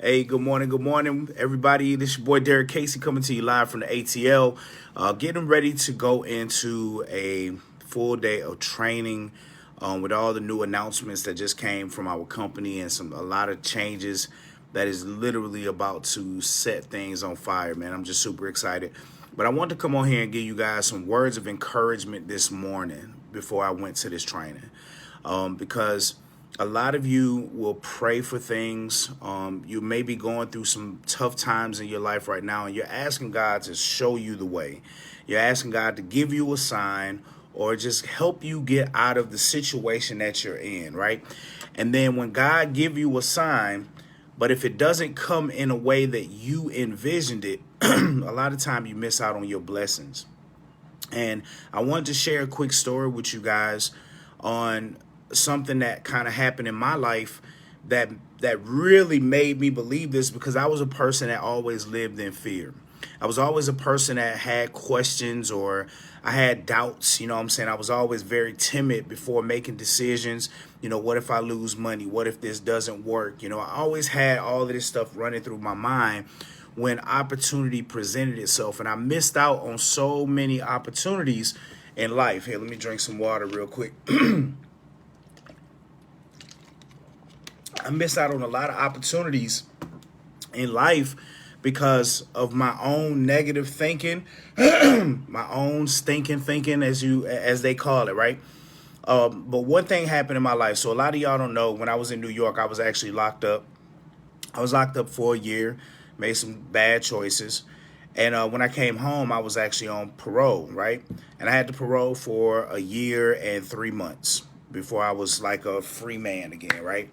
Hey, good morning, everybody. This is your boy Derrick Casey coming to you live from the ATL. Getting ready to go into a full day of training with all the new announcements that just came from our company and a lot of changes that is literally about to set things on fire, man. I'm just super excited. But I want to come on here and give you guys some words of encouragement this morning before I went to this training, because a lot of you will pray for things. You may be going through some tough times in your life right now, and you're asking God to show you the way. You're asking God to give you a sign or just help you get out of the situation that you're in, right? And then when God give you a sign, but if it doesn't come in a way that you envisioned it, a lot of time you miss out on your blessings. And I wanted to share a quick story with you guys on something that kind of happened in my life that really made me believe this, because I was a person that always lived in fear. I was always a person that had questions, or I had doubts, you know what I'm saying? I was always very timid before making decisions. What if I lose money? What if this doesn't work? I always had all of this stuff running through my mind when opportunity presented itself, and I missed out on so many opportunities in life. Here, let me drink some water real quick. I missed out on a lot of opportunities in life because of my own negative thinking, my own stinking thinking, as they call it, right? But one thing happened in my life. So a lot of y'all don't know, when I was in New York, I was actually locked up. I was locked up for a year, made some bad choices. And when I came home, I was actually on parole, right? And I had to parole for a year and 3 months before I was like a free man again, right?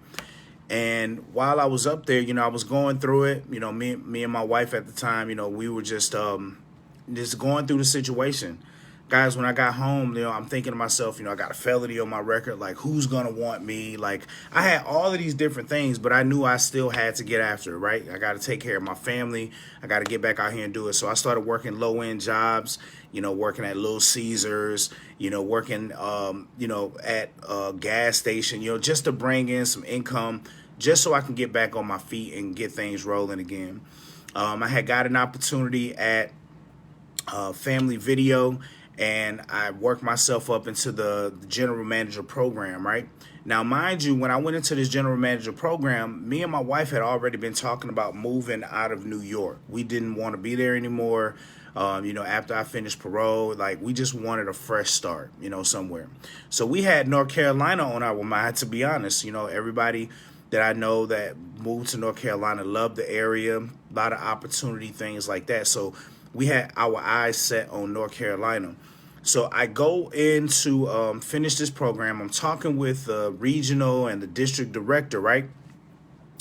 And while I was up there, I was going through it. Me and my wife at the time, we were just going through the situation. Guys, when I got home, I'm thinking to myself, I got a felony on my record. Like, who's going to want me? Like, I had all of these different things, but I knew I still had to get after it, right? I got to take care of my family. I got to get back out here and do it. So I started working low-end jobs, working at Little Caesars, working, at a gas station, just to bring in some income, just so I can get back on my feet and get things rolling again. I had got an opportunity at Family Video, and I worked myself up into the general manager program, right? Now, mind you, when I went into this general manager program, me and my wife had already been talking about moving out of New York. We didn't want to be there anymore. After I finished parole, like, we just wanted a fresh start, somewhere. So we had North Carolina on our mind, to be honest. Everybody that I know that moved to North Carolina loved the area, a lot of opportunity, things like that. So we had our eyes set on North Carolina. So I go in to finish this program. I'm talking with the regional and the district director, right?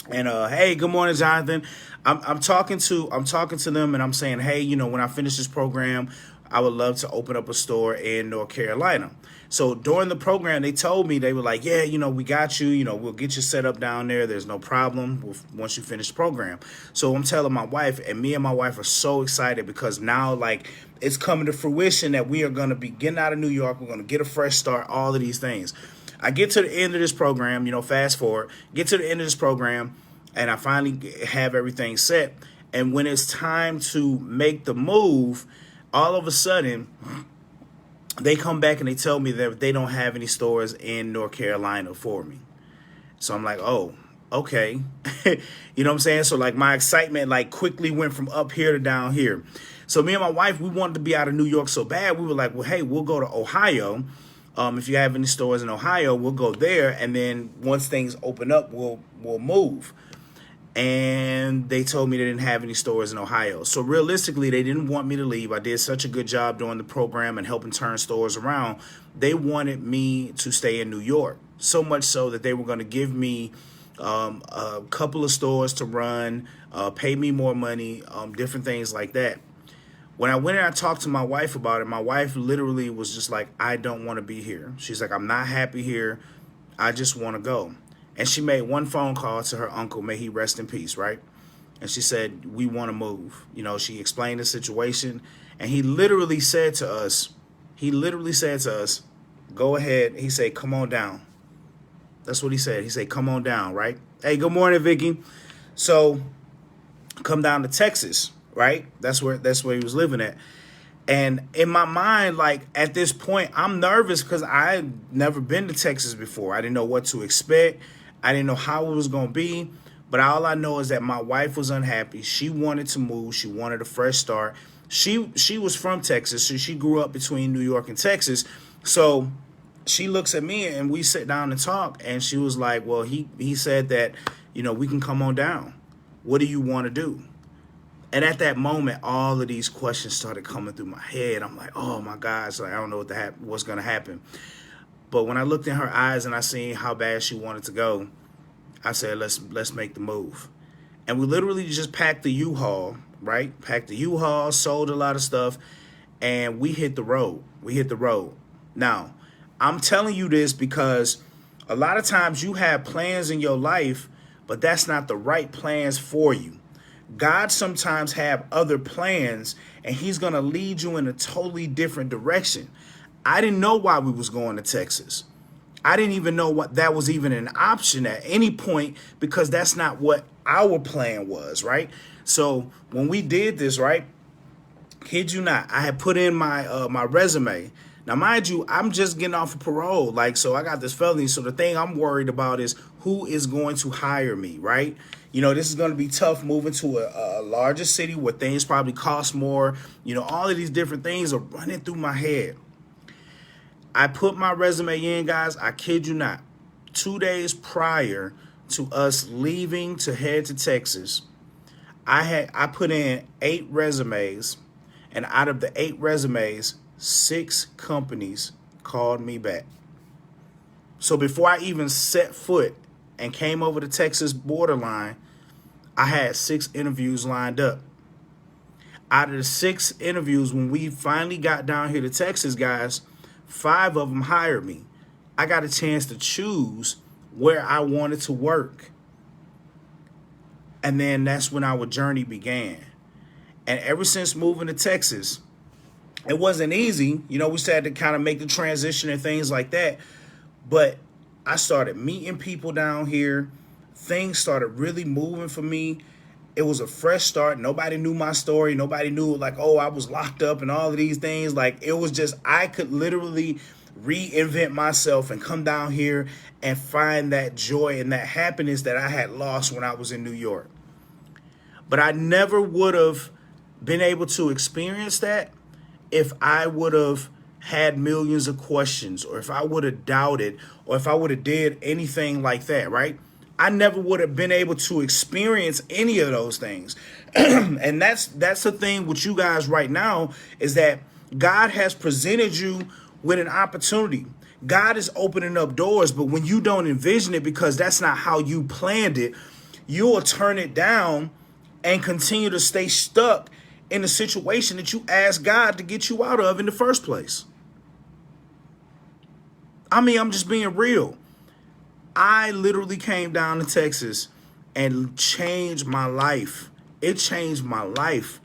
And hey, good morning, Jonathan. I'm talking to them, and I'm saying, hey, when I finish this program, I would love to open up a store in North Carolina. So during the program, they told me, they were like, yeah, we got you, we'll get you set up down there. There's no problem once you finish the program. So I'm telling my wife, and me and my wife are so excited, because now, like, it's coming to fruition that we are going to be getting out of New York. We're going to get a fresh start, all of these things. I get to the end of this program, fast forward, get to the end of this program, and I finally have everything set. And when it's time to make the move, all of a sudden, they come back and they tell me that they don't have any stores in North Carolina for me. So I'm like, oh, okay. You know what I'm saying? So, like, my excitement, like, quickly went from up here to down here. So me and my wife, we wanted to be out of New York so bad. We were like, well, hey, we'll go to Ohio. If you have any stores in Ohio, we'll go there. And then once things open up, we'll move. And they told me they didn't have any stores in Ohio. So realistically, they didn't want me to leave. I did such a good job during the program and helping turn stores around. They wanted me to stay in New York, so much so that they were going to give me a couple of stores to run, pay me more money, different things like that. When I went and I talked to my wife about it, my wife literally was just like, I don't want to be here. She's like, I'm not happy here. I just want to go. And she made one phone call to her uncle, may he rest in peace, right? And she said, we want to move. She explained the situation. And he literally said to us, go ahead. He said, come on down. That's what he said. He said, come on down, right? Hey, good morning, Vicky. So come down to Texas, right? That's where he was living at. And in my mind, like at this point, I'm nervous because I had never been to Texas before. I didn't know what to expect. I didn't know how it was going to be. But all I know is that my wife was unhappy. She wanted to move. She wanted a fresh start. She was from Texas, so she grew up between New York and Texas. So she looks at me and we sit down and talk. And she was like, well, he said that, we can come on down. What do you want to do? And at that moment, all of these questions started coming through my head. I'm like, oh my gosh, like I don't know what's going to happen. But when I looked in her eyes and I seen how bad she wanted to go, I said, let's make the move. And we literally just packed the U-Haul, right? Packed the U-Haul, sold a lot of stuff, and we hit the road. Now, I'm telling you this because a lot of times you have plans in your life, but that's not the right plans for you. God sometimes have other plans, and he's going to lead you in a totally different direction. I didn't know why we was going to Texas. I didn't even know what that was even an option at any point because that's not what our plan was, right? So when we did this, right, kid you not, I had put in my my resume. Now, mind you, I'm just getting off of parole. So I got this felony. So the thing I'm worried about is who is going to hire me, right? This is going to be tough moving to a larger city where things probably cost more. All of these different things are running through my head. I put my resume in, guys. I kid you not. 2 days prior to us leaving to head to Texas, I put in 8 resumes, and out of the 8 resumes, 6 companies called me back. So before I even set foot and came over the Texas borderline, I had 6 interviews lined up. Out of the 6 interviews, when we finally got down here to Texas, guys, 5 of them hired me. I got a chance to choose where I wanted to work. And then that's when our journey began. And ever since moving to Texas, it wasn't easy. We had to kind of make the transition and things like that. But I started meeting people down here. Things started really moving for me. It was a fresh start. Nobody knew my story. Nobody knew I was locked up and all of these things. It was just, I could literally reinvent myself and come down here and find that joy and that happiness that I had lost when I was in New York. But I never would have been able to experience that if I would have had millions of questions, or if I would have doubted, or if I would have did anything like that, right? I never would have been able to experience any of those things. And that's the thing with you guys right now, is that God has presented you with an opportunity. God is opening up doors, but when you don't envision it because that's not how you planned it, you'll turn it down and continue to stay stuck in the situation that you asked God to get you out of in the first place. I'm just being real. I literally came down to Texas and changed my life. It changed my life.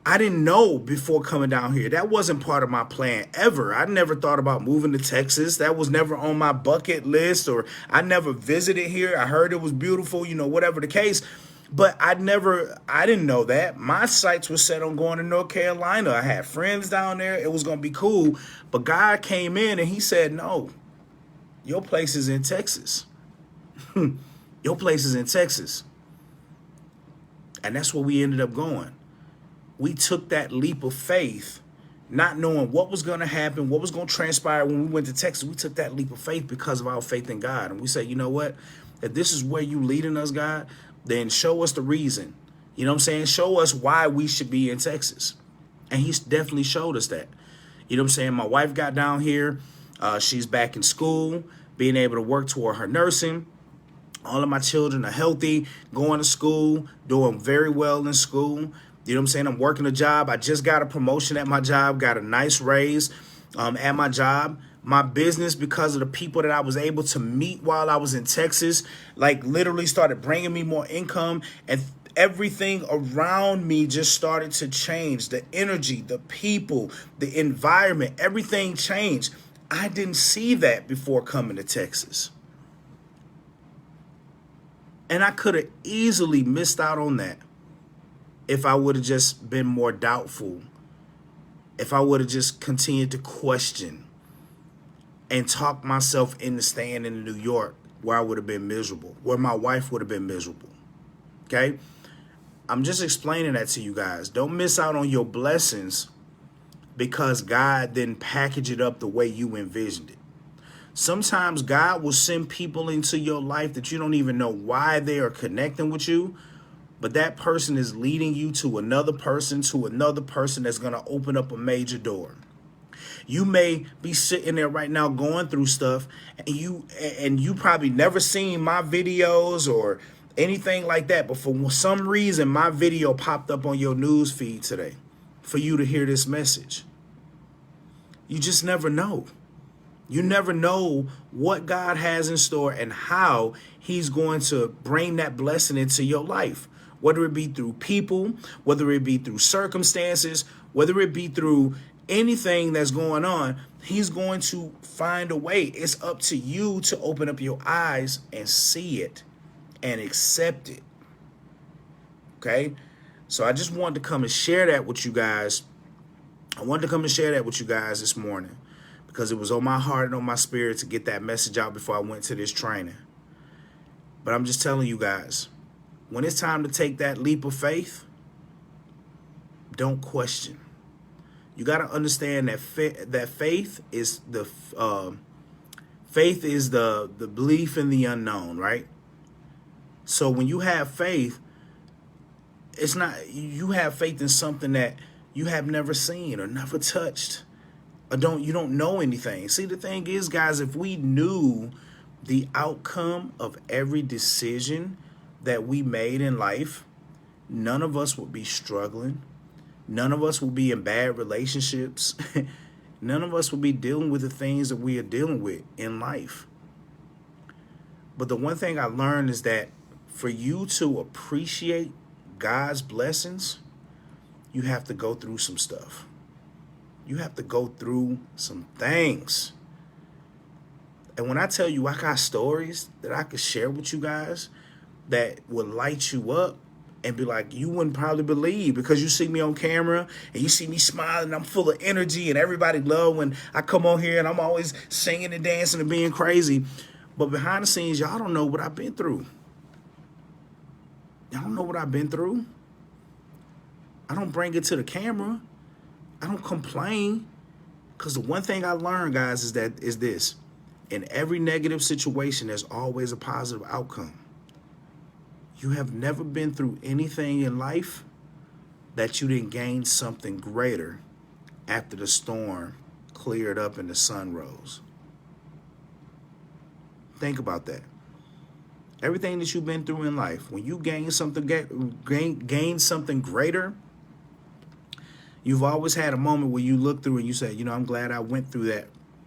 I didn't know before coming down here. That wasn't part of my plan ever. I never thought about moving to Texas. That was never on my bucket list, or I never visited here. I heard it was beautiful, whatever the case. But I didn't know that. My sights were set on going to North Carolina. I had friends down there. It was going to be cool. But God came in and he said, no. Your place is in Texas. Your place is in Texas. And that's where we ended up going. We took that leap of faith, not knowing what was going to happen, what was going to transpire when we went to Texas. We took that leap of faith because of our faith in God. And we said, you know what? If this is where you leading us, God, then show us the reason. You know what I'm saying? Show us why we should be in Texas. And he's definitely showed us that. You know what I'm saying? My wife got down here. She's back in school, being able to work toward her nursing. All of my children are healthy, going to school, doing very well in school. You know what I'm saying? I'm working a job. I just got a promotion at my job, got a nice raise at my job. My business, because of the people that I was able to meet while I was in Texas, literally started bringing me more income, and everything around me just started to change. The energy, the people, the environment, everything changed. I didn't see that before coming to Texas. And I could have easily missed out on that. if I would have just been more doubtful, if I would have just continued to question and talk myself into staying in New York, where I would have been miserable, where my wife would have been miserable. Okay? I'm just explaining that to you guys. Don't miss out on your blessings because God didn't package it up the way you envisioned it. Sometimes God will send people into your life that you don't even know why they are connecting with you, but that person is leading you to another person that's going to open up a major door. You may be sitting there right now going through stuff, and you probably never seen my videos or anything like that, but for some reason my video popped up on your news feed today for you to hear this message. You just never know. You never know what God has in store and how he's going to bring that blessing into your life, whether it be through people, whether it be through circumstances, whether it be through anything that's going on. He's going to find a way. It's up to you to open up your eyes and see it and accept it. Okay? So I just wanted to come and share that with you guys. I wanted to come and share that with you guys this morning because it was on my heart and on my spirit to get that message out before I went to this training. But I'm just telling you guys, when it's time to take that leap of faith, don't question. You got to understand that faith is the belief in the unknown, right? So when you have faith, it's not you have faith in something that you have never seen or never touched, or you don't know anything. See, the thing is, guys, if we knew the outcome of every decision that we made in life, none of us would be struggling. None of us will be in bad relationships. None of us will be dealing with the things that we are dealing with in life. But the one thing I learned is that for you to appreciate God's blessings, you have to go through some stuff. You have to go through some things. And when I tell you I got stories that I could share with you guys that would light you up, and be like, you wouldn't probably believe, because you see me on camera and you see me smiling, I'm full of energy, and everybody love when I come on here and I'm always singing and dancing and being crazy. But behind the scenes, y'all don't know what I've been through. Y'all don't know what I've been through. I don't bring it to the camera. I don't complain. Because the one thing I learned, guys, is this. In every negative situation, there's always a positive outcome. You have never been through anything in life that you didn't gain something greater after the storm cleared up and the sun rose. Think about that. Everything that you've been through in life, when you gain something greater, you've always had a moment where you look through and you say, I'm glad I went through that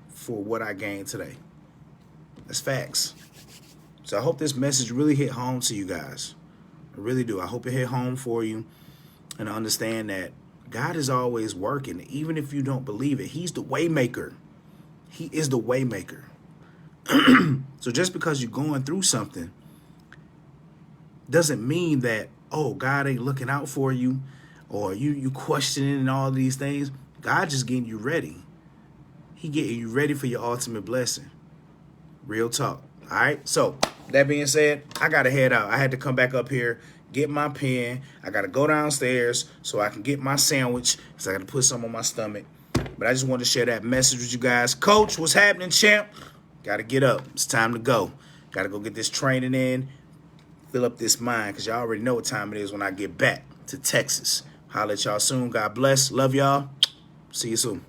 for what I gained today. That's facts. So I hope this message really hit home to you guys. I really do. I hope it hit home for you, and understand that God is always working. Even if you don't believe it, he's the way maker. He is the way maker. So just because you're going through something doesn't mean that, God ain't looking out for you, or you questioning and all these things. God just getting you ready. He getting you ready for your ultimate blessing. Real talk. All right, so that being said, I got to head out. I had to come back up here, get my pen. I got to go downstairs so I can get my sandwich because I got to put some on my stomach. But I just wanted to share that message with you guys. Coach, what's happening, champ? Got to get up. It's time to go. Got to go get this training in, fill up this mind, because y'all already know what time it is when I get back to Texas. Holla at y'all soon. God bless. Love y'all. See you soon.